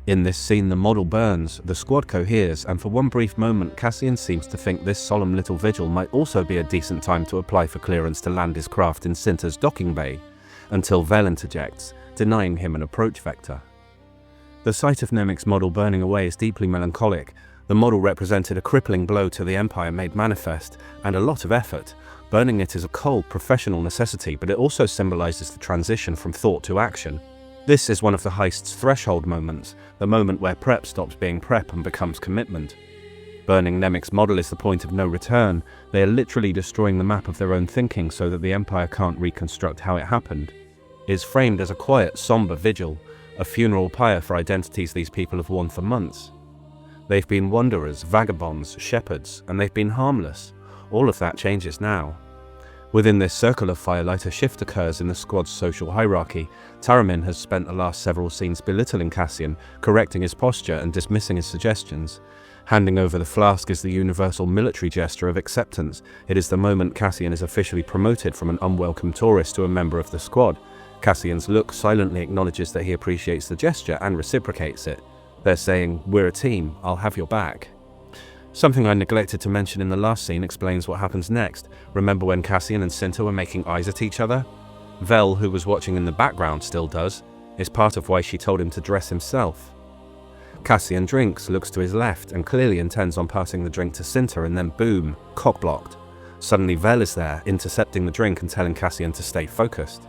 In this scene, the model burns, the squad coheres, and for one brief moment Cassian seems to think this solemn little vigil might also be a decent time to apply for clearance to land his craft in Cinta's docking bay, until Vel interjects, denying him an approach vector. The sight of Nemik's model burning away is deeply melancholic. The model represented a crippling blow to the Empire made manifest, and a lot of effort. Burning it is a cold, professional necessity, but it also symbolizes the transition from thought to action. This is one of the heist's threshold moments, the moment where prep stops being prep and becomes commitment. Burning Nemik's model is the point of no return. They are literally destroying the map of their own thinking so that the Empire can't reconstruct how it happened. It is framed as a quiet, somber vigil, a funeral pyre for identities these people have worn for months. They've been wanderers, vagabonds, shepherds, and they've been harmless. All of that changes now. Within this circle of firelight, a shift occurs in the squad's social hierarchy. Taramyn has spent the last several scenes belittling Cassian, correcting his posture and dismissing his suggestions. Handing over the flask is the universal military gesture of acceptance. It is the moment Cassian is officially promoted from an unwelcome tourist to a member of the squad. Cassian's look silently acknowledges that he appreciates the gesture and reciprocates it. They're saying, "We're a team, I'll have your back." Something I neglected to mention in the last scene explains what happens next. Remember when Cassian and Cinta were making eyes at each other? Vel, who was watching in the background, still does. It's part of why she told him to dress himself. Cassian drinks, looks to his left, and clearly intends on passing the drink to Cinta, and then boom, cock-blocked. Suddenly Vel is there, intercepting the drink and telling Cassian to stay focused.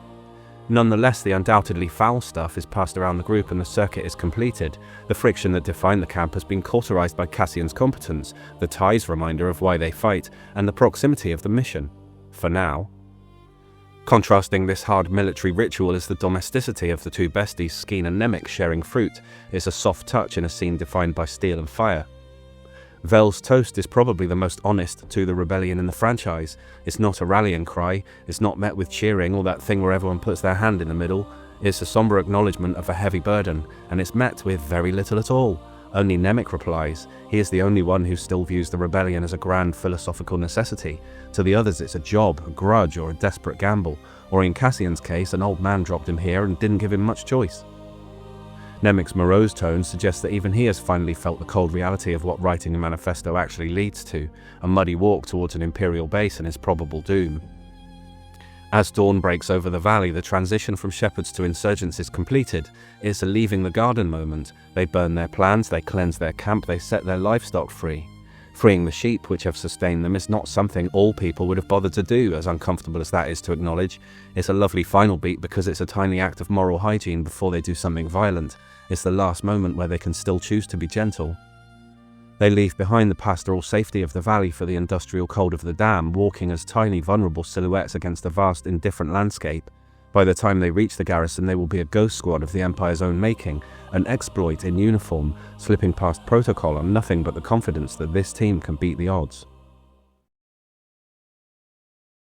Nonetheless, the undoubtedly foul stuff is passed around the group and the circuit is completed. The friction that defined the camp has been cauterized by Cassian's competence, the tie's reminder of why they fight, and the proximity of the mission. For now. Contrasting this hard military ritual is the domesticity of the two besties, Skeen and Nemik, sharing fruit. It's a soft touch in a scene defined by steel and fire. Vel's toast is probably the most honest to the rebellion in the franchise. It's not a rallying cry, it's not met with cheering or that thing where everyone puts their hand in the middle. It's a somber acknowledgement of a heavy burden, and it's met with very little at all. Only Nemik replies. He is the only one who still views the rebellion as a grand philosophical necessity. To the others it's a job, a grudge, or a desperate gamble. Or in Cassian's case, an old man dropped him here and didn't give him much choice. Nemik's morose tone suggests that even he has finally felt the cold reality of what writing a manifesto actually leads to, a muddy walk towards an imperial base and his probable doom. As dawn breaks over the valley, the transition from shepherds to insurgents is completed. It's a leaving the garden moment. They burn their plans, they cleanse their camp, they set their livestock free. Freeing the sheep which have sustained them is not something all people would have bothered to do, as uncomfortable as that is to acknowledge. It's a lovely final beat because it's a tiny act of moral hygiene before they do something violent. It's the last moment where they can still choose to be gentle. They leave behind the pastoral safety of the valley for the industrial cold of the dam, walking as tiny vulnerable silhouettes against a vast indifferent landscape. By the time they reach the garrison, they will be a ghost squad of the Empire's own making, an exploit in uniform, slipping past protocol on nothing but the confidence that this team can beat the odds.